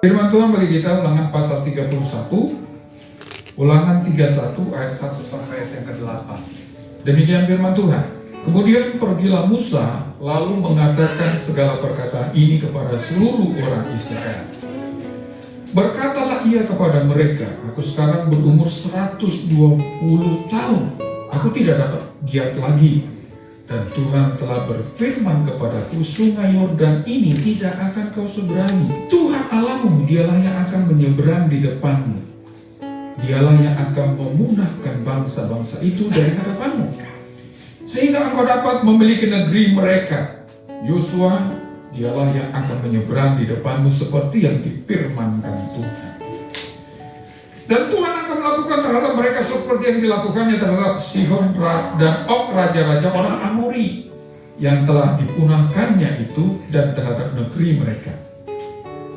Firman Tuhan bagi kita Ulangan pasal 31, Ulangan 31 ayat 1 sampai ayat yang ke-8. Demikian firman Tuhan. Kemudian pergilah Musa lalu mengatakan segala perkataan ini kepada seluruh orang Israel. Berkatalah ia kepada mereka, aku sekarang berumur 120 tahun. Aku tidak dapat giat lagi. Dan Tuhan telah berfirman kepadaku, sungai Yordan ini tidak akan kau seberangi. Tuhan Allahmu, dialah yang akan menyeberang di depanmu. Dialah yang akan memunahkan bangsa-bangsa itu dari hadapanmu, sehingga engkau dapat memiliki negeri mereka. Yosua, dialah yang akan menyeberang di depanmu seperti yang difirmankan Tuhan. Dan Tuhan akan melakukan terhadap mereka seperti yang dilakukannya terhadap Sihon dan Og, raja-raja orang Amori, yang telah dipunahkannya itu, dan terhadap negeri mereka.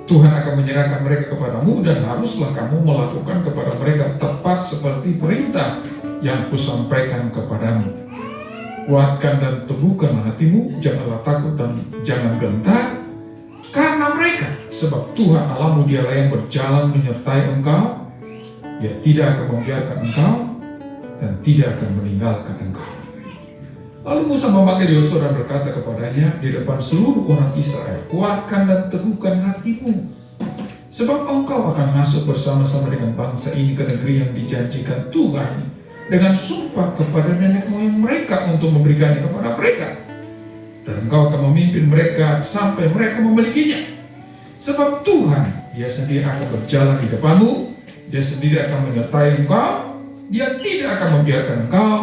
Tuhan akan menyerahkan mereka kepadamu, dan haruslah kamu melakukan kepada mereka tepat seperti perintah yang kusampaikan kepadamu. Kuatkan dan teguhkanlah hatimu, janganlah takut dan jangan gentar karena mereka, sebab Tuhan Allahmu dialah yang berjalan menyertai engkau. Dia tidak akan membiarkan engkau dan tidak akan meninggalkan engkau. Lalu Musa memanggil Yosua dan berkata kepadanya di depan seluruh orang Israel, kuatkan dan teguhkan hatimu, sebab engkau akan masuk bersama-sama dengan bangsa ini ke negeri yang dijanjikan Tuhan dengan sumpah kepada nenek moyang mereka untuk memberikannya kepada mereka. Dan engkau akan memimpin mereka sampai mereka memilikinya. Sebab Tuhan, Dia sendiri akan berjalan di depanmu, Dia sendiri akan menyertai engkau, Dia tidak akan membiarkan engkau,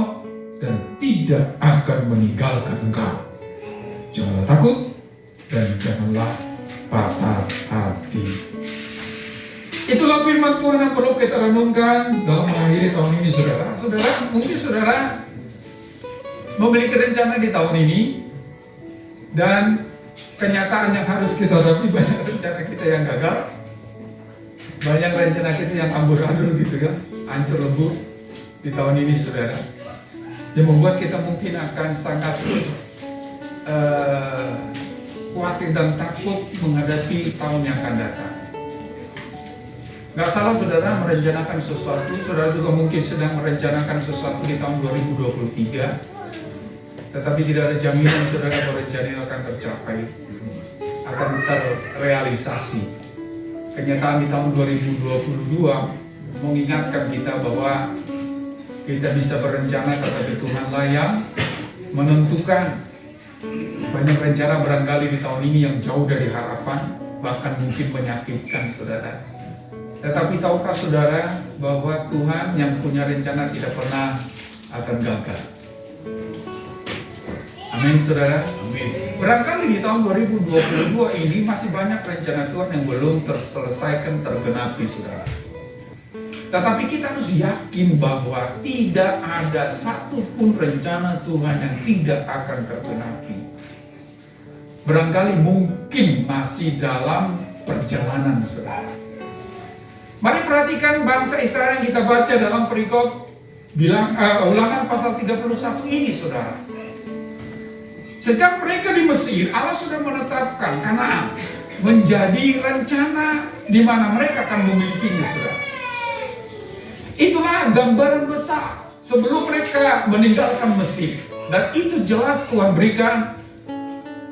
dan tidak akan meninggalkan engkau. Janganlah takut, dan janganlah patah hati. Itulah firman Tuhan yang perlu kita renungkan dalam mengakhiri tahun ini, saudara. Mungkin saudara memiliki rencana di tahun ini, dan kenyataan yang harus kita hadapi, banyak rencana kita yang gagal. Banyak rencana kita yang amburadul gitu ya, hancur lebur di tahun ini, saudara. Yang membuat kita mungkin akan sangat khawatir dan takut menghadapi tahun yang akan datang. Gak salah saudara merencanakan sesuatu, saudara juga mungkin sedang merencanakan sesuatu di tahun 2023. Tetapi tidak ada jaminan saudara bahwa rencana ini akan tercapai, akan terrealisasi. Kenyataan di tahun 2022 mengingatkan kita bahwa kita bisa berencana, tetapi Tuhanlah yang menentukan. Banyak rencana barangkali di tahun ini yang jauh dari harapan, bahkan mungkin menyakitkan saudara. Tetapi tahukah saudara bahwa Tuhan yang punya rencana tidak pernah akan gagal. Amin saudara. Amin. Barangkali di tahun 2022 ini masih banyak rencana Tuhan yang belum terselesaikan, tergenapi saudara. Tetapi kita harus yakin bahwa tidak ada satupun rencana Tuhan yang tidak akan tergenapi. Barangkali mungkin masih dalam perjalanan saudara. Mari perhatikan bangsa Israel yang kita baca dalam perikop Ulangan pasal 31 ini saudara. Sejak mereka di Mesir, Allah sudah menetapkan Kanaan menjadi rencana di mana mereka akan memilikinya saudara. Itulah gambaran besar sebelum mereka meninggalkan Mesir. Dan itu jelas Tuhan berikan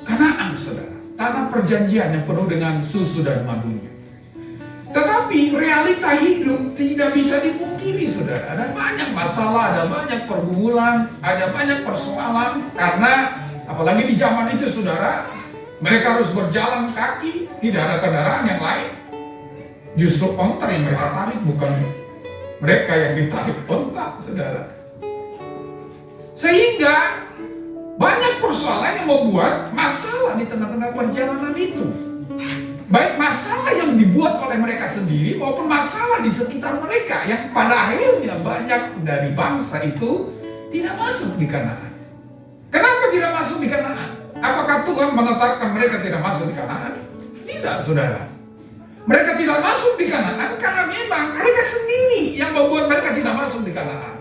Kanaan saudara, tanah perjanjian yang penuh dengan susu dan madunya. Tetapi realita hidup tidak bisa dipungkiri saudara. Ada banyak masalah, ada banyak pergumulan, ada banyak persoalan. Karena apalagi di zaman itu saudara, mereka harus berjalan kaki, tidak ada kendaraan yang lain. Justru onta yang mereka tarik, bukan mereka yang ditarik onta saudara. Sehingga banyak persoalan yang membuat masalah di tengah-tengah perjalanan itu. Baik masalah yang dibuat oleh mereka sendiri maupun masalah di sekitar mereka, yang pada akhirnya banyak dari bangsa itu tidak masuk di Kanaan. Kenapa tidak masuk di Kanaan? Apakah Tuhan menetapkan mereka tidak masuk di Kanaan? Tidak saudara. Mereka tidak masuk di Kanaan karena memang mereka sendiri yang membuat mereka tidak masuk di Kanaan.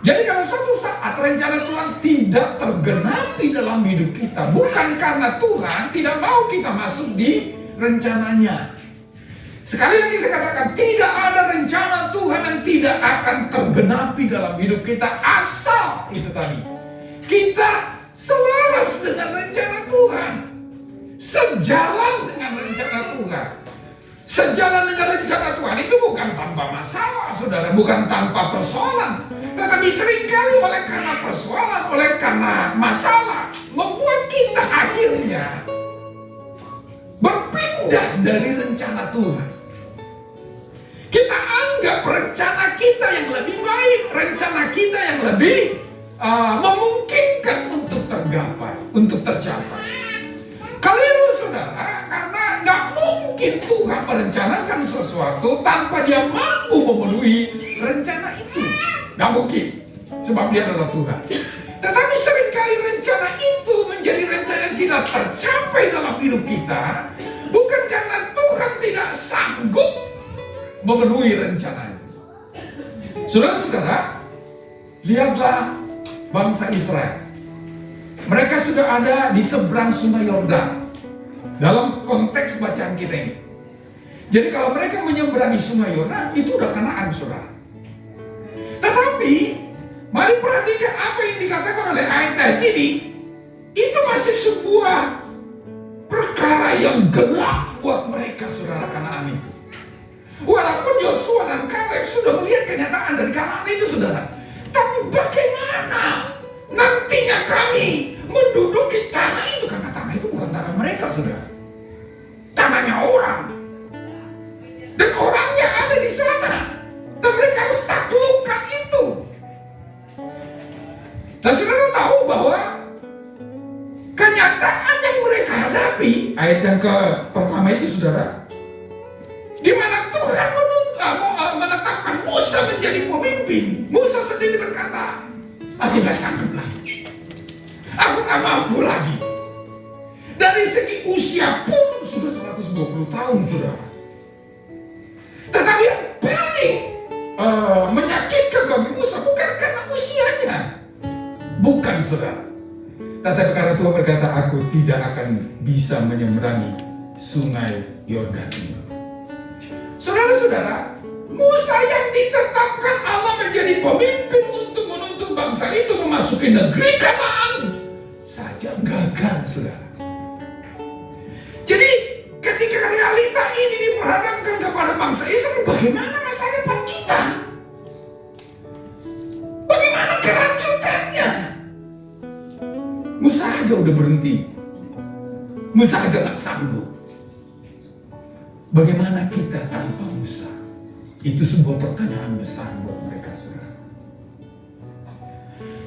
Jadi kalau suatu saat rencana Tuhan tidak tergenapi dalam hidup kita, bukan karena Tuhan tidak mau kita masuk di rencananya. Sekali lagi saya katakan, tidak ada rencana Tuhan yang tidak akan tergenapi dalam hidup kita, asal itu tadi kita selaras dengan rencana Tuhan, sejalan dengan rencana Tuhan. Sejalan dengan rencana Tuhan itu bukan tanpa masalah, saudara, bukan tanpa persoalan. Tetapi seringkali oleh karena persoalan, oleh karena masalah, membuat kita akhirnya berpindah dari rencana Tuhan. Kita anggap rencana kita yang lebih baik, rencana kita yang lebih memungkinkan untuk tergapai, untuk tercapai. Keliru, saudara, karena nggak mungkin Tuhan merencanakan sesuatu tanpa Dia mampu memenuhi rencana itu. Nggak mungkin, sebab Dia adalah Tuhan. Tetapi seringkali rencana itu menjadi rencana yang tidak tercapai dalam hidup kita, bukan karena Tuhan tidak sanggup memenuhi rencananya. Saudara-saudara, lihatlah bangsa Israel. Mereka sudah ada di seberang sungai Yordan dalam konteks bacaan kita ini. Jadi kalau mereka menyeberangi sungai Yordan, itu udah Kanaan, saudara. Tetapi mari perhatikan apa yang dikatakan oleh ayat ini. Itu masih sebuah perkara yang gelap buat mereka, saudara, Kanaan itu. Walaupun Yosua dan Kaleb sudah melihat kenyataan dari Kanaan itu, saudara, tapi bagaimana nantinya kami menduduki tanah itu? Karena tanah itu bukan tanah mereka, saudara, tanahnya orang, dan orangnya ada di sana, dan mereka harus taklukkan itu. Dan saudara tahu bahwa kenyataan yang mereka hadapi, ayat yang pertama itu, saudara, di mana Tuhan menetapkan Musa menjadi pemimpin. Musa sendiri berkata, aku gak sanggup lagi, aku gak mampu lagi. Dari segi usia pun sudah 120 tahun, saudara. Tetapi yang paling menyakitkan bagi Musa bukan karena usianya, bukan, saudara, tetapi karena Tuhan berkata, aku tidak akan bisa menyeberangi sungai Yordan ini. Saudara-saudara, Musa yang ditetapkan Allah menjadi pemimpin untuk menuntun bangsa itu memasuki negeri Kanaan saja gagal, saudara. Jadi ketika realita ini diperhadapkan kepada bangsa Israel, bagaimana masa depan kita? Bagaimana kelanjutannya? Musa aja udah berhenti, Musa aja gak sanggup. Bagaimana kita tanpa Musa? Itu sebuah pertanyaan besar buat mereka, saudara.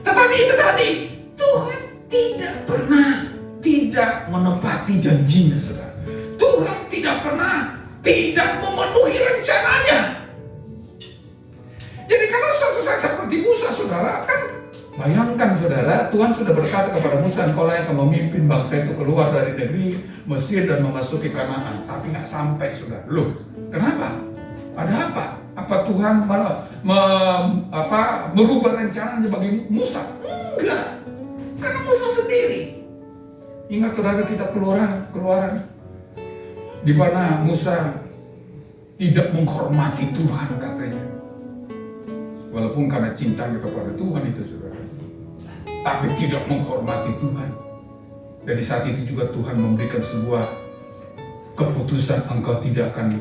Tetapi itu tadi, Tuhan tidak pernah tidak menepati janjinya, saudara. Tuhan tidak pernah tidak memenuhi rencananya. Jadi kalau suatu saat seperti Musa, saudara, kan bayangkan, saudara, Tuhan sudah berkata kepada Musa, engkau yang akan memimpin bangsa itu keluar dari negeri Mesir dan memasuki Kanaan. Tapi nggak sampai, saudara. Loh, kenapa? Ada apa? Apa Tuhan merubah rencananya bagi Musa? Enggak. Karena Musa sendiri. Ingat, saudara, kita keluaran di mana Musa tidak menghormati Tuhan, katanya. Walaupun karena cintanya kepada Tuhan itu, saudara, tapi tidak menghormati Tuhan. Dari saat itu juga Tuhan memberikan sebuah keputusan, engkau tidak akan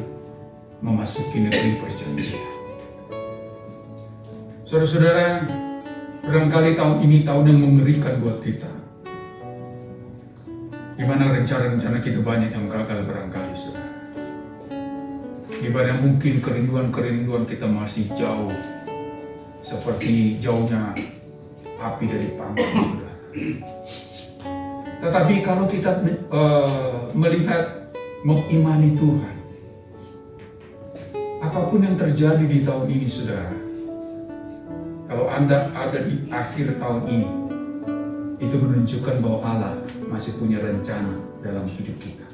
memasuki negeri perjanjian. Saudara-saudara, barangkali tahun ini tahun yang mengerikan buat kita, di mana rencana-rencana kita banyak yang gagal barangkali, saudara. Di mana mungkin kerinduan-kerinduan kita masih jauh, seperti jauhnya api dari panggung, saudara. Tetapi kalau kita melihat, mengimani Tuhan, apapun yang terjadi di tahun ini, saudara, kalau Anda ada di akhir tahun ini, itu menunjukkan bahwa Allah masih punya rencana dalam hidup kita.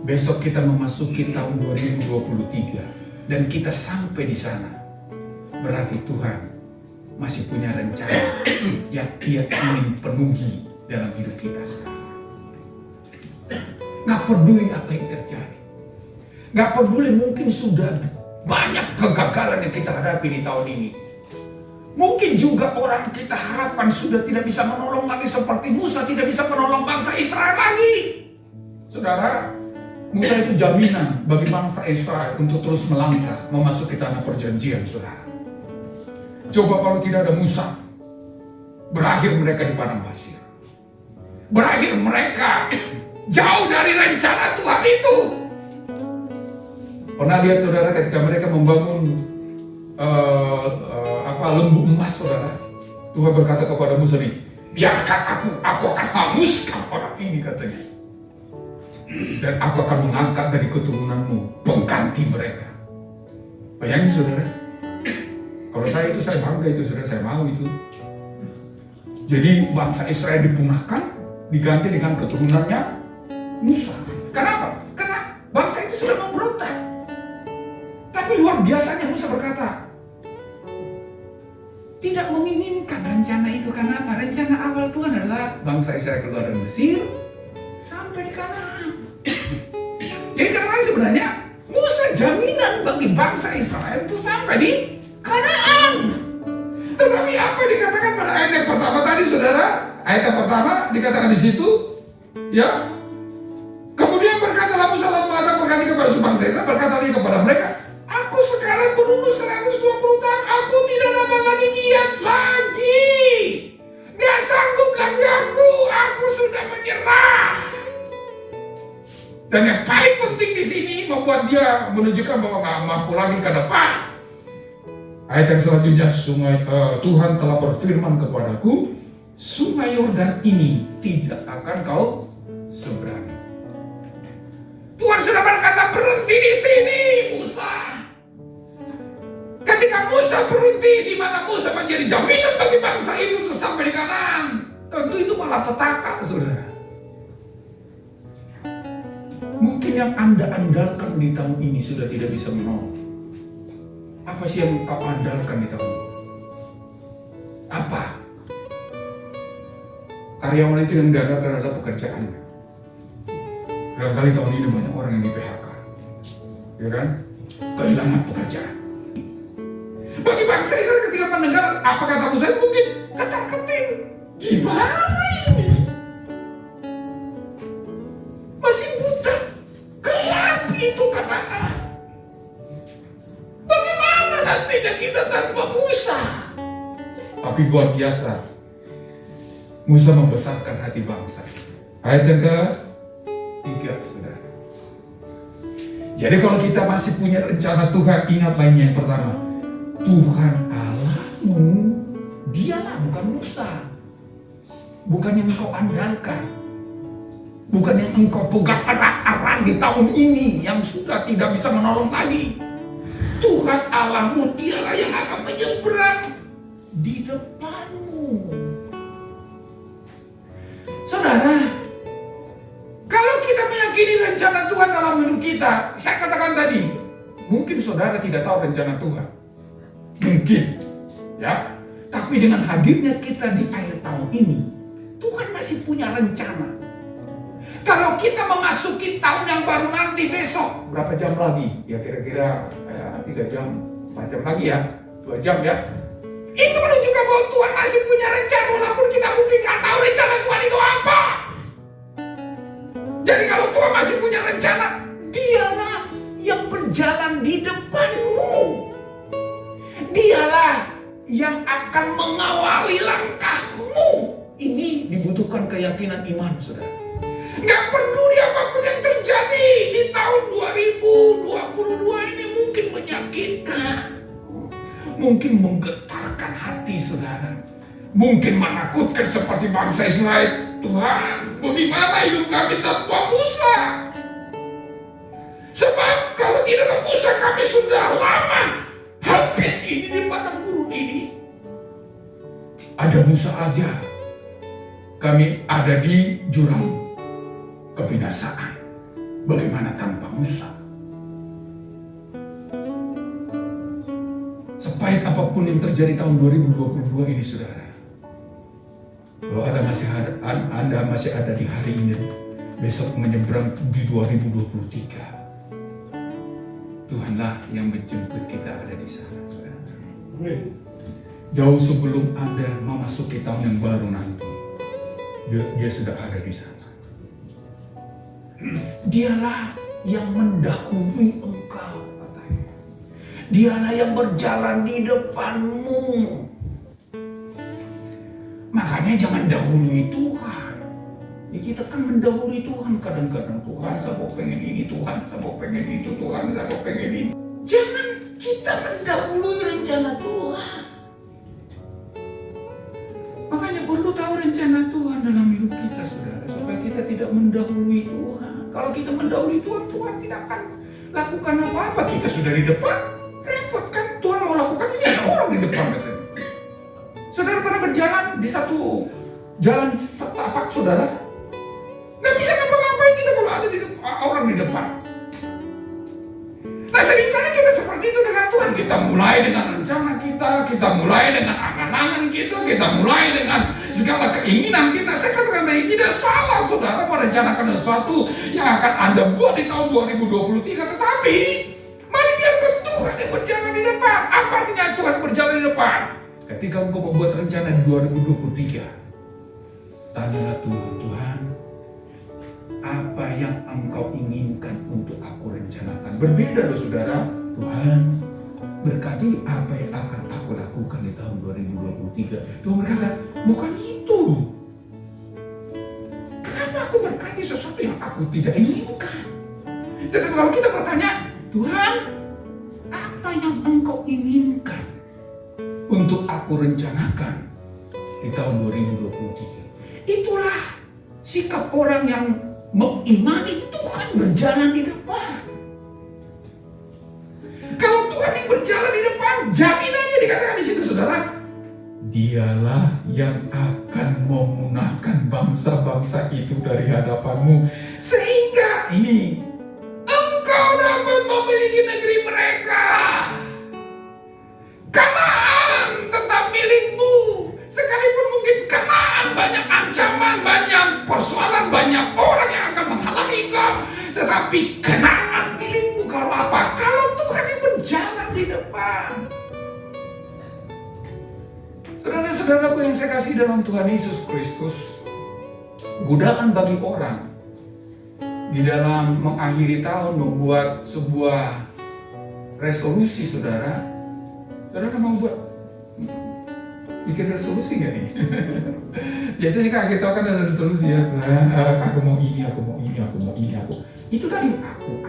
Besok kita memasuki tahun 2023 dan kita sampai di sana, berarti Tuhan masih punya rencana yang Dia ingin penuhi dalam hidup kita sekarang. Gak peduli apa yang terjadi. Gak peduli mungkin sudah banyak kegagalan yang kita hadapi di tahun ini. Mungkin juga orang kita harapkan sudah tidak bisa menolong lagi seperti Musa tidak bisa menolong bangsa Israel lagi. Saudara, Musa itu jaminan bagi bangsa Israel untuk terus melangkah memasuki tanah perjanjian, saudara. Coba kalau tidak ada Musa, berakhir mereka di padang pasir. Berakhir mereka jauh dari rencana Tuhan itu. Pernah lihat saudara ketika mereka membangun lembu emas, saudara? Tuhan berkata kepada Musa nih, biarkan aku akan hanguskan orang ini, katanya. Dan aku akan mengangkat dari keturunanmu pengganti mereka. Bayangin saudara, kalau saya bangga itu, saudara, saya mau itu. Jadi bangsa Israel dipunahkan, diganti dengan keturunannya Musa. Kenapa? Karena bangsa itu sudah memberontak. Tapi luar biasanya Musa berkata, tidak menginginkan rencana itu. Karena apa? Rencana awal Tuhan adalah bangsa Israel keluar dari Mesir sampai di Kanaan. Jadi karena sebenarnya Musa jaminan bagi bangsa Israel itu sampai di Kanaan. Tetapi apa yang dikatakan pada ayat yang pertama tadi, saudara? Ayat yang pertama dikatakan di situ, ya. Kemudian berkatalah Musa lalu menghadap berkata kepada bangsa Israel, berkata lagi kepada mereka, aku sekarang berumur 120 tahun, aku tidak dapat lagi giat lagi. Gak sanggup lagi aku sudah menyerah. Dan yang paling penting di sini membuat dia menunjukkan bahwa gak mampu lagi ke depan. Ayat yang selanjutnya, Tuhan telah berfirman kepadaku, sungai Yordan ini tidak akan kau seberangi. Tuhan sudah berkata berhenti di sini, Musa. Ketika Musa berhenti, di mana Musa menjadi jaminan bagi bangsa itu untuk sampai di Kanaan, tentu itu malah petaka, saudara. Mungkin yang Anda andalkan di tahun ini sudah tidak bisa menolong. Apa sih yang kau andalkan di tahun ini? Apa? Karyawan itu yang diandalkan adalah pekerjaan. Barangkali tahun ini banyak orang yang di PHK, ya kan? Kehilangan pekerjaan. Bagi bangsa Israel ketika mendengar apa kata Musa, mungkin ketar-ketir. Gimana ini? Masih buta, gelap itu katakan. Bagaimana nantinya kita tanpa Musa? Tapi luar biasa, Musa membesarkan hati bangsa. Ayat yang ke-3, saudara. Jadi kalau kita masih punya rencana Tuhan, ingatlah ini yang pertama. Tuhan Allahmu, dialah, bukan Musa. Bukan yang engkau andalkan. Bukan yang engkau pegang erat-erat di tahun ini yang sudah tidak bisa menolong lagi. Tuhan Allahmu, dialah yang akan menyeberang di depanmu. Saudara, kalau kita meyakini rencana Tuhan dalam hidup kita, saya katakan tadi, mungkin saudara tidak tahu rencana Tuhan. Mungkin, ya. Tapi dengan hadirnya kita di akhir tahun ini, Tuhan masih punya rencana. Kalau kita memasuki tahun yang baru nanti besok, berapa jam lagi? Ya kira-kira 3 jam, 4 jam lagi ya, 2 jam ya. Itu menunjukkan bahwa Tuhan masih punya rencana, walaupun kita mungkin nggak tahu rencana Tuhan itu apa. Jadi kalau Tuhan masih punya rencana, dialah yang berjalan di depanmu. Dialah yang akan mengawali langkahmu. Ini dibutuhkan keyakinan iman, saudara. Gak peduli apapun yang terjadi di tahun 2022 ini, mungkin menyakitkan, mungkin menggetarkan hati saudara, mungkin menakutkan seperti bangsa Israel. Tuhan, bagaimana hidup kami tanpa Musa? Sebab kalau tidak ada Musa, kami sudah lama habis ini di padang gurun ini. Ada Musa aja, kami ada di jurang kebinasaan. Bagaimana tanpa Musa? Sepahit apapun yang terjadi tahun 2022 ini, saudara, kalau Anda masih ada di hari ini, besok menyeberang di 2023. Tuhanlah yang menjemput kita ada di sana, saudara. Jauh sebelum Anda memasuki tahun yang baru nanti, dia sudah ada di sana. Dialah yang mendahului engkau, katanya. Dialah yang berjalan di depanmu. Makanya jangan dahului Tuhan. Ya, kita kan mendahului Tuhan kadang-kadang. Tuhan, saya mau pengen ini, Tuhan, saya mau pengen itu, Tuhan, saya mau pengen ini. Jangan kita mendahului rencana Tuhan. Makanya perlu tahu rencana Tuhan dalam hidup kita, saudara, supaya kita tidak mendahului Tuhan. Kalau kita mendahului Tuhan, Tuhan tidak akan lakukan apa-apa. Kita sudah di depan, repot kan? Tuhan mau lakukan ini, ada orang di depan, katanya. Saudara pernah berjalan di satu jalan setapak, saudara? Nggak bisa ngapa-ngapain kita kalau ada di depan, orang di depan. Nah, seringkali kita seperti itu dengan Tuhan. Kita mulai dengan rencana kita mulai dengan angan-angan kita mulai dengan segala keinginan kita. Saya katakan tidak salah, saudara, merencanakan sesuatu yang akan Anda buat di tahun 2023. Tetapi, mari biarkan Tuhan yang berjalan di depan. Apa artinya Tuhan yang berjalan di depan? Ketika engkau membuat rencana di 2023, tanyalah Tuhan, apa yang engkau inginkan untuk aku rencanakan? Berbeda loh, saudara. Tuhan, berkati apa yang akan aku lakukan di tahun 2023. Tuhan berkata, bukan itu. Kenapa aku berkati sesuatu yang aku tidak inginkan? Tetapi kalau kita bertanya, Tuhan, apa yang engkau inginkan untuk aku rencanakan di tahun 2023? Itulah sikap orang yang mengimani Tuhan berjalan di depan. Kalau Tuhan yang berjalan di depan, jaminannya dikatakan di situ, saudara. Dialah yang akan memunahkan bangsa-bangsa itu dari hadapanmu, Sehingga ini engkau dapat memiliki negeri mereka. Kanaan tetap milikmu. Sekalipun mungkin Kanaan banyak ancaman, banyak persoalan, banyak orang yang akan menghalangi engkau. Tetapi Kanaan milikmu. Kalau apa? Kalau Tuhan yang berjalan di depan. Saudara-saudaraku yang saya kasih dalam Tuhan Yesus Kristus, godaan bagi orang di dalam mengakhiri tahun membuat sebuah resolusi, saudara. Saudara mau buat bikin resolusi nggak nih? Biasanya kan kita kan ada resolusi ya. Aku mau ini, aku mau ini, aku mau ini, aku. Itu tadi aku.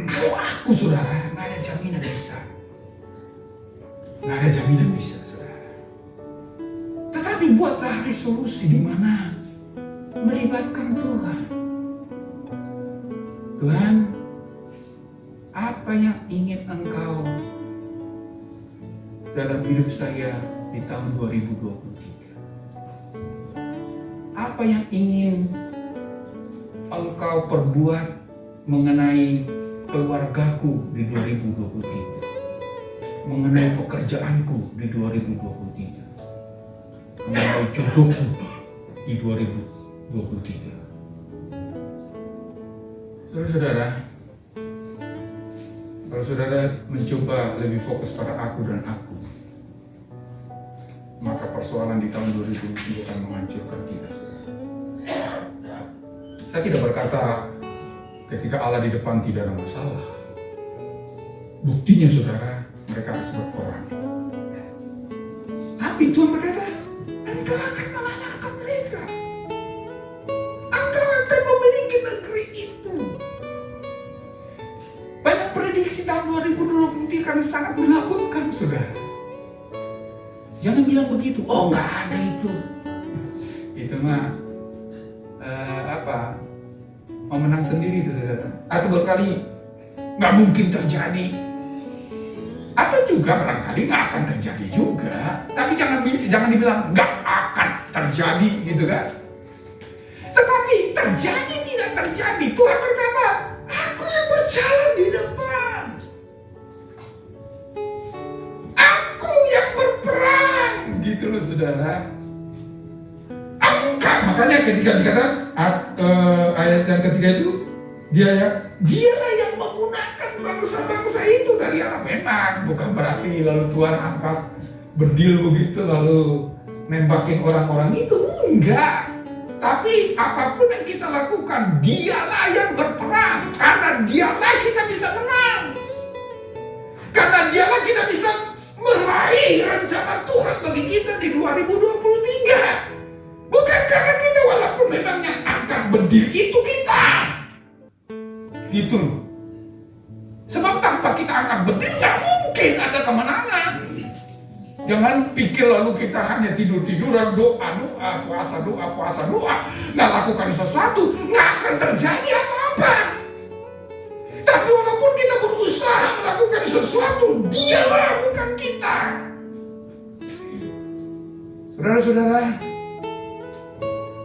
Kalau aku, saudara, nggak ada jaminan bisa. Nggak ada jaminan bisa, saudara. Tetapi buatlah resolusi di mana melibatkan Tuhan. Tuhan, apa yang ingin engkau dalam hidup saya di tahun 2023? Apa yang ingin engkau perbuat mengenai keluargaku di 2023? Mengenai pekerjaanku di 2023? Mengenai jodohku di 2023? Saudara-saudara, kalau saudara mencoba lebih fokus pada aku dan aku, maka persoalan di tahun 2023 akan menghancurkan kita. Saya tidak berkata ketika Allah di depan tidak ada masalah. Buktinya, saudara, mereka harus berperang. Tapi Tuhan berkata, engkau akan mengalahkan mereka. Engkau akan memiliki negeri itu. Banyak prediksi tahun 2023 akan sangat menakutkan, saudara. Jangan bilang begitu. Oh, nggak ada itu. Itu mah mau menang sendiri itu, saudara. Atau berkali nggak mungkin terjadi. Atau juga barangkali nggak akan terjadi juga. Tapi jangan dibilang nggak akan terjadi, gitu kan? Tetapi terjadi tidak terjadi. Tuhan berkata, aku yang berjalan di depan. Aku yang berperang, gitu loh, saudara. Makanya ketika dikatakan ayat ayat yang ketiga itu, dialah yang menggunakan bangsa-bangsa itu dari Aram. Memang bukan berarti lalu Tuhan angkat berdil begitu lalu nembakin orang-orang itu, enggak. Tapi apapun yang kita lakukan, dialah yang berperang. Karena dialah kita bisa menang. Karena dialah kita bisa meraih rencana Tuhan bagi kita di 2023. Bukan karena kita, walaupun memang yang angkat berdiri itu kita. Gitu loh. Sebab tanpa kita angkat berdiri, nggak mungkin ada kemenangan. Jangan pikir lalu kita hanya tidur-tiduran, doa-doa, puasa-doa, nggak lakukan sesuatu, nggak akan terjadi apa-apa. Tapi walaupun kita berusaha melakukan sesuatu, dialah bukan kita. Saudara-saudara,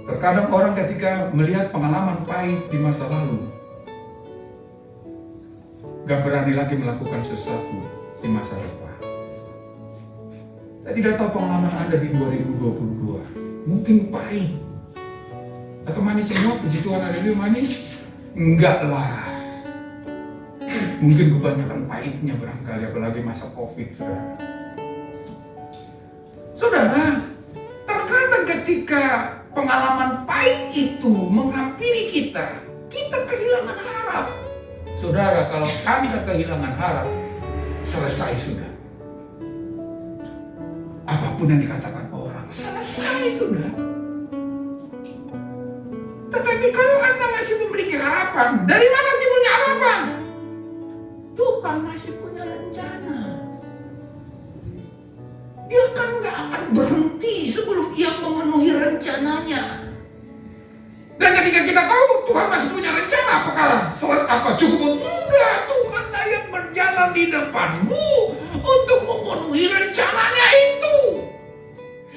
terkadang orang ketika melihat pengalaman pahit di masa lalu, gak berani lagi melakukan sesuatu di masa depan. Saya tidak tahu pengalaman Anda di 2022. Mungkin pahit. Atau manis semua, puji Tuhan, ada di manis? Enggak lah. Mungkin kebanyakan pahitnya barangkali, apalagi masa Covid, saudara. Saudara, terkadang ketika pengalaman pahit itu menghampiri kita, kita kehilangan harap. Saudara, kalau Anda kehilangan harap, selesai sudah. Apapun yang dikatakan orang, selesai sudah. Tetapi kalau Anda masih memiliki harapan, dari mana timbulnya harapan? Tuhan masih punya rencana. Dia kan gak akan berhenti sebelum Ia memenuhi rencananya. Dan ketika kita tahu Tuhan masih punya rencana, apakah cukup? Enggak, Tuhan yang berjalan di depanmu untuk memenuhi rencananya itu.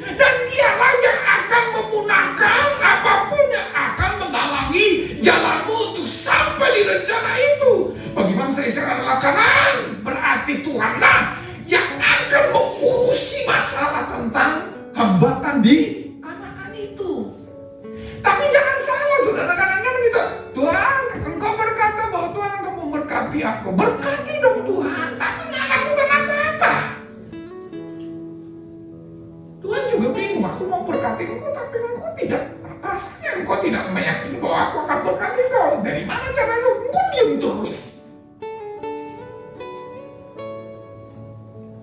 Dan dialah yang akan memudahkan apapun yang akan menghalangi jalanmu untuk sampai di rencana itu. Bagi bangsa Israel adalah Kanaan, berarti Tuhanlah yang akan mengurusi masalah tentang hambatan di Kanaan itu. Tapi jangan salah, saudara, kadang-kadang kita, Tuhan, Engkau berkata bahwa Tuhan akan memberkati aku. Berkati dong Tuhan, tapi nggak lakukan apa-apa. Tuhan juga bingung, aku mau berkati engkau, tapi engkau tidak, rasanya engkau tidak meyakini bahwa aku akan berkati engkau. Dari mana caranya? Engkau diam terus.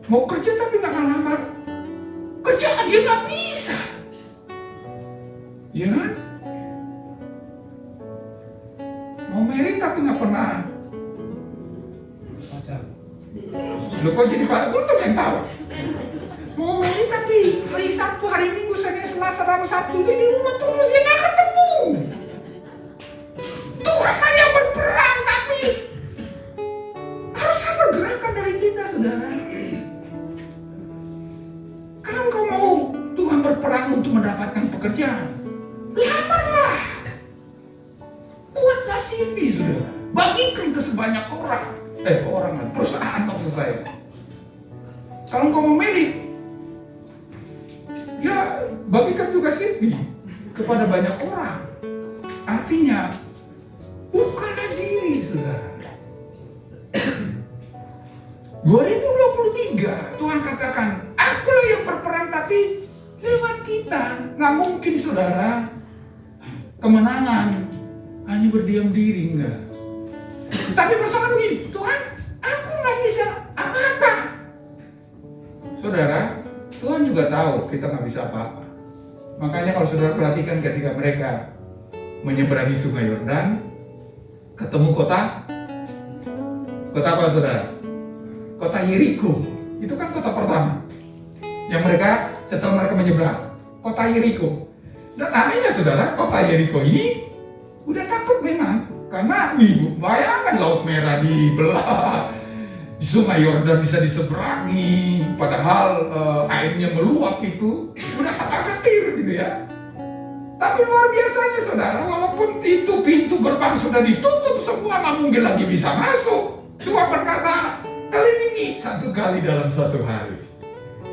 Mau kerja tapi nggak ngelamar kerjaan, dia nggak bisa. Iya kan? Mau married tapi nggak pernah pacar. Lu kok jadi pacar? Lu tuh yang tahu. Mau married tapi hari Sabtu, hari Minggu, Senin, Selasa, Rabu, Sabtu dia di rumah terus, dia nggak ketemu. Tuhan yang berperang, tapi harus ada gerakan dari kita, saudara. Kalau engkau mau Tuhan berperang untuk mendapatkan pekerjaan, lamarlah. Buatlah CV, saudara. Bagikan ke sebanyak orang, perusahaan maksud saya. Kalau engkau mau milih, ya bagikan juga CV kepada banyak orang. Artinya, bukanlah diri, saudara. 2023, Tuhan katakan, akulah yang berperang, tapi lewat kita. Nggak mungkin, saudara, kemenangan hanya berdiam diri, enggak. Tapi persoalan begini, Tuhan, aku nggak bisa apa-apa. Saudara, Tuhan juga tahu kita nggak bisa apa-apa. Makanya kalau saudara perhatikan ketika mereka menyeberangi sungai Yordan, ketemu kota apa, saudara? Kota Yeriko. Itu kan kota pertama yang mereka, setelah mereka menyeberang, kota Yeriko. Dan anehnya, saudara, kota Yeriko ini udah takut memang, karena bayangkan Laut Merah dibelah, Sungai Yordan bisa diseberangi, padahal airnya meluap, itu udah kata-ketir gitu ya. Tapi luar biasanya, saudara, walaupun itu pintu gerbang sudah ditutup semua, nggak mungkin lagi bisa masuk. Tuhan berkata, kelilingi 1 kali dalam 1 hari.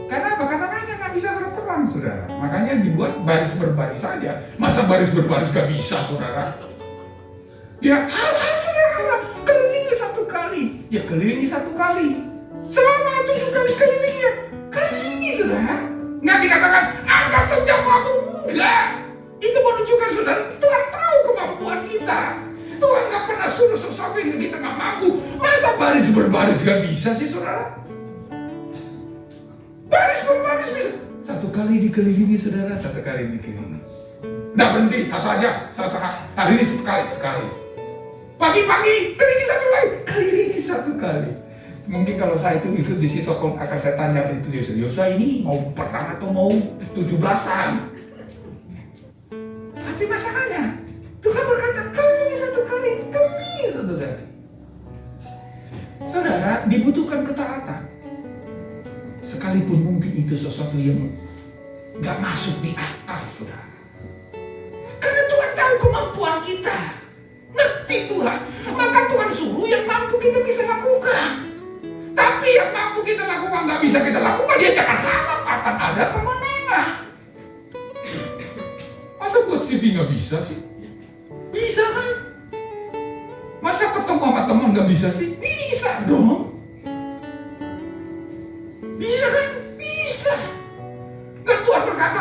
Kenapa? Karena mereka nggak bisa berperang, saudara. Makanya dibuat baris berbaris saja. Masa baris berbaris nggak bisa, saudara? Ya, hal-hal sederhana, kelilingi 1 kali. Ya, kelilingi 1 kali. Selama 7 kali kelilingnya, kelilingi saudara. Nggak dikatakan, angkat sejam abu. Enggak. Itu menunjukkan saudara, Tuhan tahu kemampuan kita. Tuhan nggak pernah suruh sesuatu yang kita nggak mampu. Masa baris berbaris nggak bisa sih saudara? Baris berbaris bisa. 1 kali dikelilingi saudara, 1 kali dikelilingi. Nggak berhenti, 1 aja. Hari ini sekali. Pagi-pagi, kelilingi 1 lagi. Kelilingi 1 kali. Mungkin kalau saya itu ikut di situ akan saya tanya itu Yosua ini mau perang atau mau 17-an? Tapi masalahnya Tuhan berkata kelilingi 1 kali, kelilingi 1 kali. Saudara, dibutuhkan ketaatan. Sekalipun mungkin itu sesuatu yang gak masuk di akal, saudara. Karena Tuhan tahu kemampuan kita. Ngerti Tuhan. Maka Tuhan suruh yang mampu kita bisa lakukan. Tapi yang mampu kita lakukan gak bisa kita lakukan, dia jangan harap akan ada kemenangan. Masa buat CV gak bisa sih? Bisa kan? Masa ketemu sama teman gak bisa sih? Bisa dong. Bisa kan? Bisa. Kan Tuhan berkata,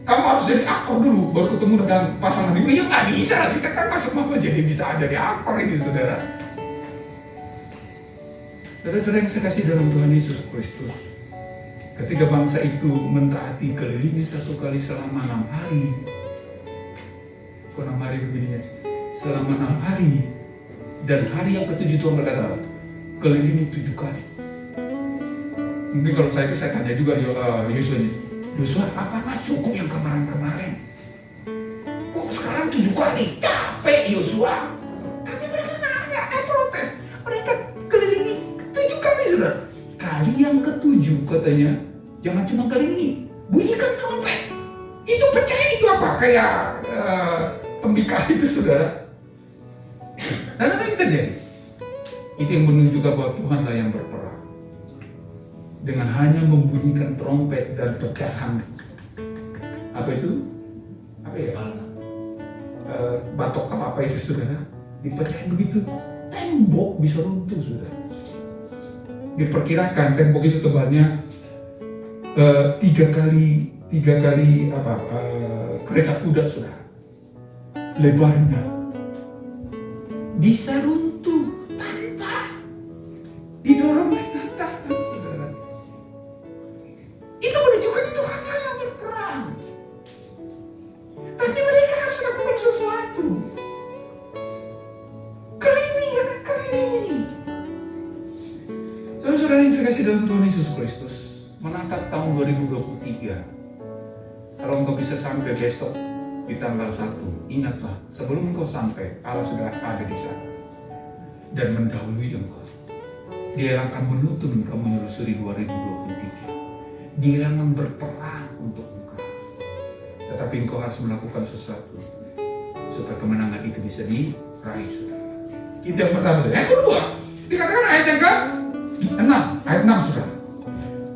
kamu harus jadi aktor dulu baru ketemu dengan pasangan ini. Ya gak bisa lah, kita kan masa mama jadi bisa jadi aktor ini saudara. Saudara-saudara yang saya kasih dalam Tuhan Yesus Kristus, ketika bangsa itu mentaati kelilingi 1 kali selama 6 hari. Kok 6 hari begini ya? Selama 6 hari. Dan hari yang ke-7 Tuhan berkata, kelilingi 7 kali. Mungkin kalau saya tanya juga Yosua ini, Yosua apakah cukup yang kemarin-kemarin? Kok sekarang 7 kali? Capek Yosua. Tapi mereka nggak protes. Mereka kelilingi 7 kali saudara. Kali yang ke-7 katanya, jangan cuma kelilingi, bunyikan trompet. Itu pecahin itu apa? Kayak tembikar itu saudara. Dan apa yang terjadi? Itu yang menunjukkan bahwa Tuhanlah yang berperang. Dengan hanya membunyikan trompet dan pecahan apa itu? Apa ya? Batok kelapa itu saudara, dipecahin begitu, tembok bisa runtuh saudara. Diperkirakan tembok itu tebalnya 3 kali kereta kuda saudara. Lebarnya bisa runtuh tanpa didorong dengan tangan saudara. Itu menunjukkan Tuhan yang berperang. Tapi mereka harus lakukan sesuatu. Keliling. Saudara-saudara yang saya kasih dalam Tuhan Yesus Kristus, menatap tahun 2023. Kalau engkau bisa sampai besok di tanggal 1, ingatlah sebelum engkau sampai, Allah sudah ada di sana dan mendahului engkau. Dia akan menuntun engkau menyusuri 2023. Dia akan berperang untuk engkau. Tetapi engkau harus melakukan sesuatu supaya kemenangan itu bisa diraih, saudara. Itu yang pertama. Yang kedua, dikatakan ayat yang ke-6, ayat 6 saudara.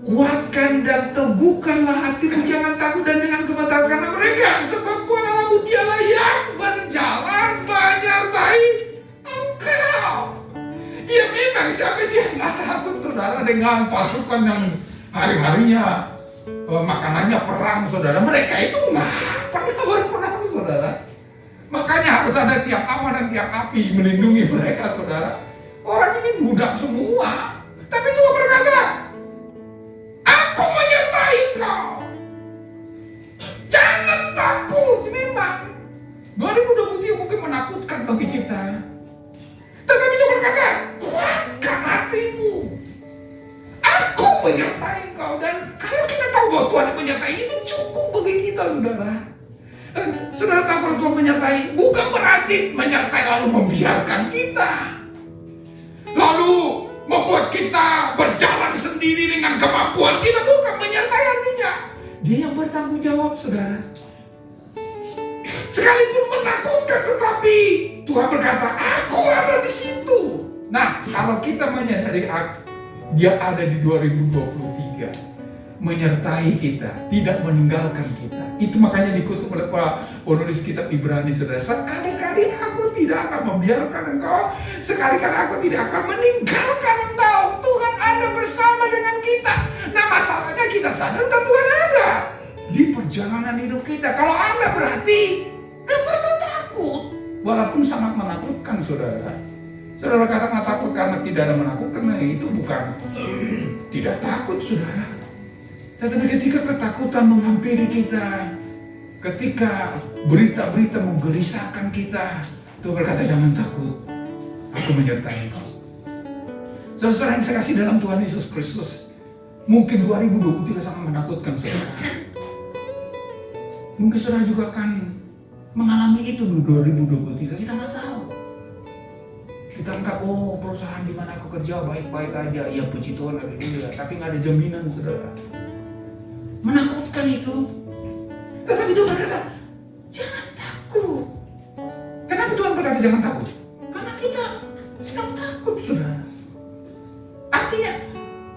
Kuatkan dan teguhkanlah hatimu, jangan takut dan jangan gemetar karena mereka, sebab Tuhan Allahmu dialah yang berjalan menyertai engkau. Ya memang siapa sih yang gak takut saudara dengan pasukan yang hari-harinya makanannya perang saudara. Mereka itu gak pernah berperang saudara. Makanya harus ada tiap awan dan tiap api melindungi mereka saudara. Orang ini budak semua. Tapi Tuhan berkata, aku menyertai engkau. Jangan takut. Memang 2023 mungkin menakutkan bagi kita. Tetapi Tuhan berkata, kuatkan hatimu. Aku menyertai engkau. Dan kalau kita tahu bahwa Tuhan yang menyertai, itu cukup bagi kita saudara. Dan saudara tahu kalau Tuhan menyertai, bukan berarti menyertai lalu membiarkan kita, lalu membuat kita berjalan sendiri dengan kemampuan kita. Bukan menyertai artinya Dia yang bertanggung jawab saudara. Sekalipun menakutkan, tetapi Tuhan berkata, aku ada di situ. Nah, kalau kita menyadari Dia ada di 2023, menyertai kita, tidak meninggalkan kita. Itu makanya dikutip oleh penulis kitab Ibrani, saudara. Sekali-kali aku tidak akan membiarkan engkau, sekali-kali aku tidak akan meninggalkan engkau. Tuhan ada bersama dengan kita. Nah, masalahnya kita sadar bahwa Tuhan ada di perjalanan hidup kita. Kalau Anda berarti gak perlu takut, walaupun sangat menakutkan, saudara. Saudara katakan takut karena tidak ada menakutkan, nah itu bukan tidak takut, saudara. Tetapi ketika ketakutan menghampiri kita, ketika berita-berita menggelisahkan kita, Tuhan berkata, jangan takut, aku menyertai engkau. Saudara yang saya kasih dalam Tuhan Yesus Kristus, mungkin 2023 sangat menakutkan, saudara. Mungkin saudara juga akan mengalami itu di 2023, kita nggak tahu. Kita anggap, oh perusahaan di mana aku kerja baik-baik aja, ya puji Tuhan, alhamdulillah. Tapi nggak ada jaminan, saudara. Menakutkan itu. Tetapi Tuhan berkata, jangan takut. Kenapa Tuhan berkata jangan takut? Karena kita sedang takut, saudara. Artinya,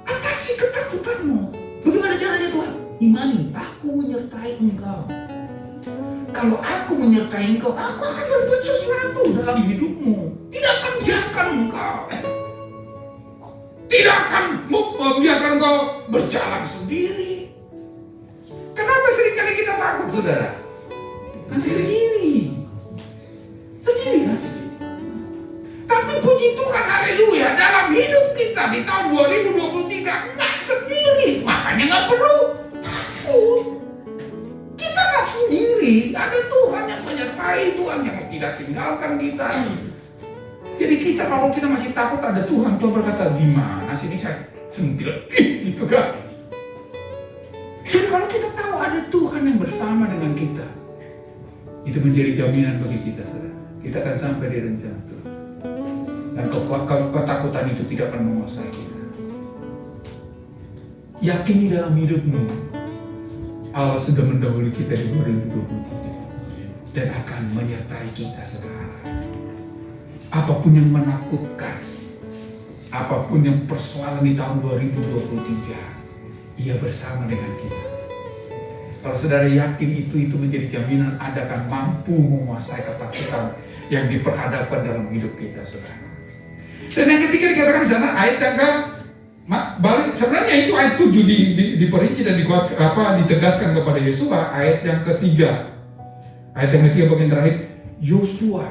atasi ketakutanmu. Bagaimana caranya Tuhan? Imani, aku menyertai engkau. Kalau aku menyertai engkau, aku akan berbuat sesuatu dalam hidupmu. Tidak akan biarkan engkau. Tidak akan membiarkan engkau berjalan sendiri. Kenapa seringkali kita takut, saudara? Karena sendiri. Sendiri kan? Tapi puji Tuhan, haleluya, dalam hidup kita di tahun 2023 nggak sendiri. Makanya nggak perlu takut. Kita nggak sendiri. Ada Tuhan yang menyertai, Tuhan yang tidak tinggalkan kita. Jadi kita kalau kita masih takut ada Tuhan, Tuhan berkata, di mana sih ini saya sentil? Gitu kan? Jadi kalau kita tahu ada Tuhan yang bersama dengan kita, itu menjadi jaminan bagi kita, saudara. Kita akan sampai di rencana Tuhan. Dan ketakutan itu tidak akan menguasai kita. Yakini dalam hidupmu, Allah sudah mendahului kita di 2023 dan akan menyertai kita sekarang. Apapun yang menakutkan, apapun yang persoalan di tahun 2023, Ia bersama dengan kita. Kalau saudara yakin itu menjadi jaminan Anda akan mampu menguasai ketakutan yang diperhadapkan dalam hidup kita, saudara. Dan yang ketiga dikatakan di sana ayat yang balik, sebenarnya itu ayat 7 diperinci dan ditegaskan kepada Yosua. Ayat yang ketiga bagian terakhir, Yosua,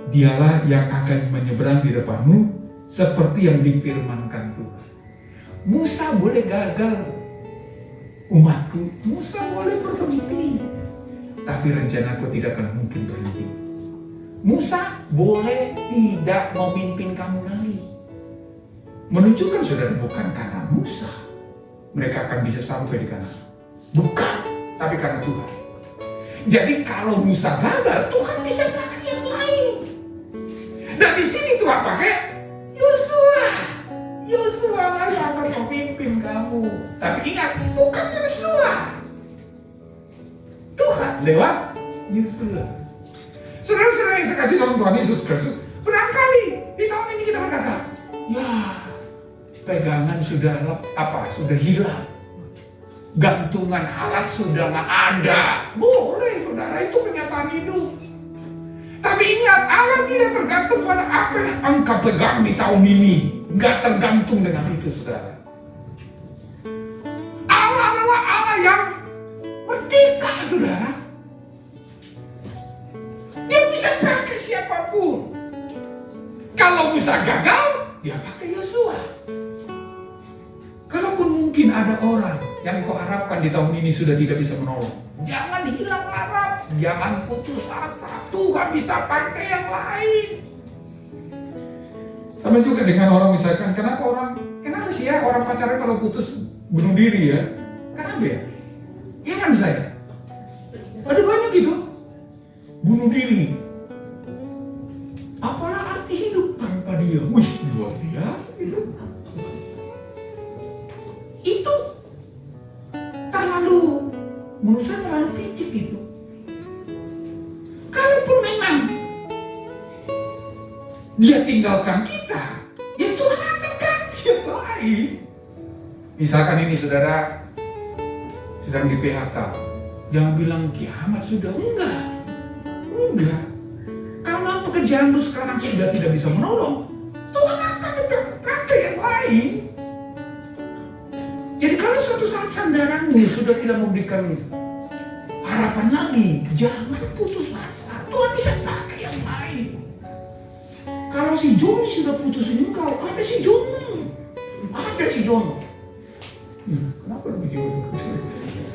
dialah yang akan menyeberang di depanmu seperti yang difirmankan Tuhan. Musa boleh gagal, umatku, Musa boleh berhenti, tapi rencanaku tidak akan mungkin berhenti. Musa boleh tidak memimpin kamu lagi. Menunjukkan, saudara, bukan karena Musa mereka akan bisa sampai di Kanaan. Bukan, tapi karena Tuhan. Jadi kalau Musa gagal, Tuhan bisa pakai yang lain. Dan di sini Tuhan pakai Yosua. Yosua lah yang akan memimpin kamu. Tapi ingat, bukan Yosua. Tuhan lewat Yosua. Saudara-saudara yang saya kasih dalam Tuhan Yesus Kristus, barangkali di tahun ini kita berkata, ya pegangan sudah hilang, gantungan alat sudah nggak ada. Boleh, saudara, itu kenyataan hidup. Tapi ingat, Allah tidak tergantung pada apa yang engkau pegang di tahun ini. Nggak tergantung dengan itu, saudara. Allah adalah Allah yang merdeka, saudara. Dia bisa pakai siapapun. Kalau Musa gagal, dia pakai Yosua. Kalaupun mungkin ada orang yang kau harapkan di tahun ini sudah tidak bisa menolong, jangan hilang harap, jangan putus asa. Tuhan bisa pakai yang lain. Sama juga dengan orang, misalkan, kenapa sih ya orang pacaran kalau putus bunuh diri ya? Kenapa ya? Iya kan saya? Ada banyak gitu, bunuh diri. Apalah arti hidup tanpa dia? Wih, luar biasa hidup. Itu menurut saya terlalu picik itu. Kalaupun memang dia tinggalkan kita, ya Tuhan akan ganti yang lain. Misalkan ini, saudara, sedang di PHK. Jangan bilang kiamat sudah, enggak. Kalau pekerjaanmu sekarang sudah tidak bisa menolong, Tuhan akan pakai yang lain. Jadi kalau suatu saat sandaranmu sudah tidak memberikan harapan lagi, jangan putus asa. Tuhan bisa pakai yang lain. Kalau si Joni sudah putusin engkau, ada si Jono. Kenapa begitu?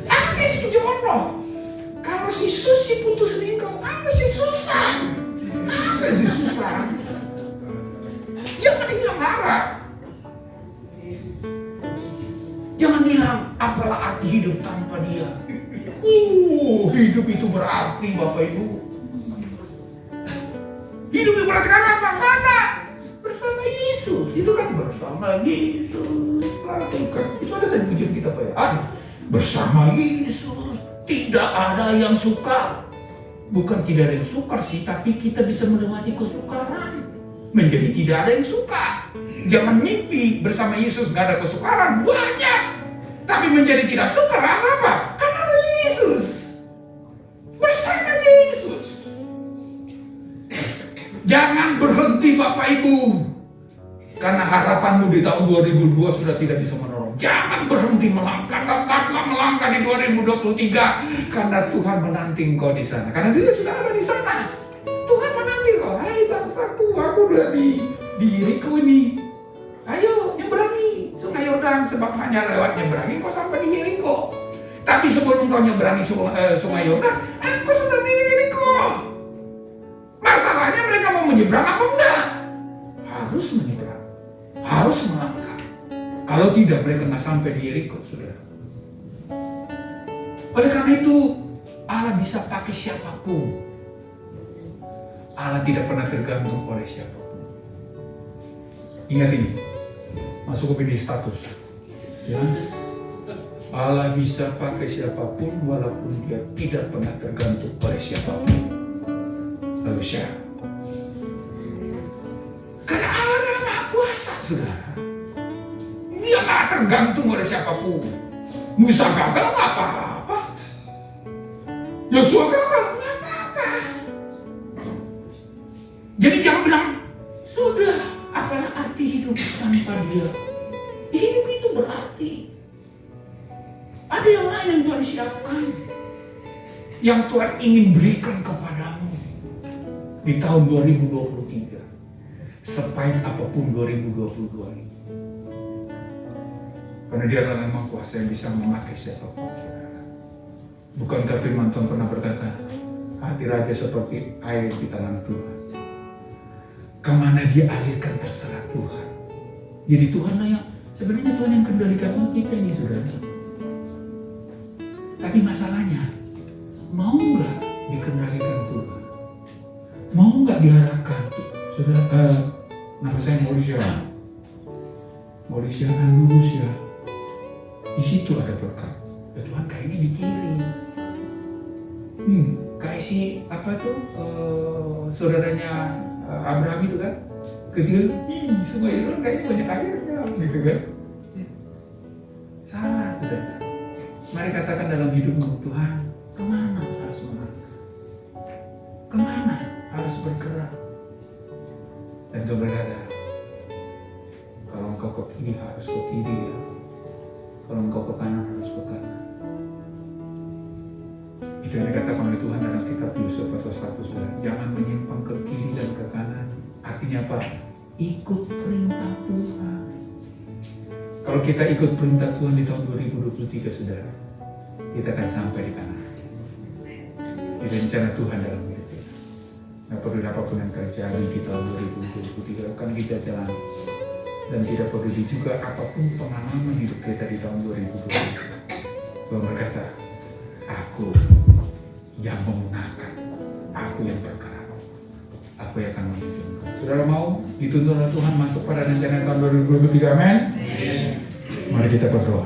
Ada si Jono. Kalau si Susi putusin engkau, ada si Susan. Jangan hilang harap. Jangan bilang apalah arti hidup tanpa dia. Hidup itu berarti Bapak Ibu. Hidup itu berarti karena apa? Karena bersama Yesus. Itu kan bersama Yesus. Itu ada dari tujuan kita Pak ya. Bersama Yesus. Tidak ada yang sukar. Bukan tidak ada yang sukar sih, tapi kita bisa melewati kesukaran. Menjadi tidak ada yang suka. Jangan mimpi bersama Yesus gak ada kesukaran. Banyak. Tapi menjadi tidak suka karena apa? Karena ada Yesus. Bersama Yesus. Jangan berhenti Bapak Ibu. Karena harapanmu di tahun 2002 sudah tidak bisa menolong. Jangan berhenti melangkah. Tetaplah melangkah di 2023. Karena Tuhan menanti engkau di sana. Karena dia sudah ada di sana. Tuhan menanti engkau. Hai bangsaku, aku udah di Yeriko ini. Ayo nyeberangi Sungai Yordan, sebab hanya lewat nyeberangi kau sampai di Yeriko. Tapi sebelum kau nyeberangi Sungai Yordan, aku sudah di Yeriko. Masalahnya mereka mau menyeberang apa enggak? Harus menyeberang, harus melangkah. Kalau tidak mereka nggak sampai di Yeriko, saudara. Oleh karena itu Allah bisa pakai siapapun. Allah tidak pernah tergantung oleh siapapun. Ingat ini, masuk ke pilih status. Ya. Allah bisa pakai siapapun walaupun dia tidak pernah tergantung oleh siapapun. Lalu siapa? Karena Allah adalah Maha Kuasa, saudara. Dia nggak tergantung oleh siapapun. Musa gagal nggak apa-apa. Yosua gagal nggak apa-apa. Jadi jangan bilang sudah. Apalah arti hidup tanpa dia? Hidup itu berarti. Ada yang lain yang Tuhan siapkan. Yang Tuhan ingin berikan kepadamu. Di tahun 2023. Sepahit apapun 2022 ini. Karena dia adalah Maha Kuasa yang bisa memakai siapapun. Bukankah firman Tuhan pernah berkata, hati raja seperti air di tangan Tuhan. Kemana dia alirkan terserah Tuhan. Jadi Tuhanlah yang sebenarnya Tuhan yang kendalikan kita ini, saudara. Tapi masalahnya, mau nggak dikendalikan Tuhan? Mau nggak diarahkan? Saudara, nama saya Mauricia kan lurus ya. Di situ ada berkat. Ya Tuhan kayaknya di kiri. Kayak si apa tuh saudaranya Abraham itu kan, kecil, sungai itu kayaknya banyak airnya, gitu kan? Salah, saudara. Mari katakan dalam hidupmu, Tuhan, kemana harus melangkah? Kemana harus bergerak? Dan Tuhan berkata, kalau engkau ke kiri harus ke kiri ya. Kalau engkau ke kanan harus ke kanan. Itu yang dikatakan oleh Tuhan dalam kitab Yusuf pasal 1, jangan menyimpang ke kiri dan ke kanan. Artinya apa? Ikut perintah Tuhan. Kalau kita ikut perintah Tuhan di tahun 2023, saudara, kita akan sampai di kanan. Itu rencana Tuhan dalam hidup kita. Tidak peduli apapun yang terjadi di tahun 2023 akan kita jalan. Dan tidak peduli juga apapun pengalaman hidup kita di tahun 2023. Tuhan berkata, aku yang memenangkan, aku yang bergerak, aku yang akan memimpin. Saudara mau dituntun oleh Tuhan masuk pada rencana tahun 2023, amin? Mari kita berdoa.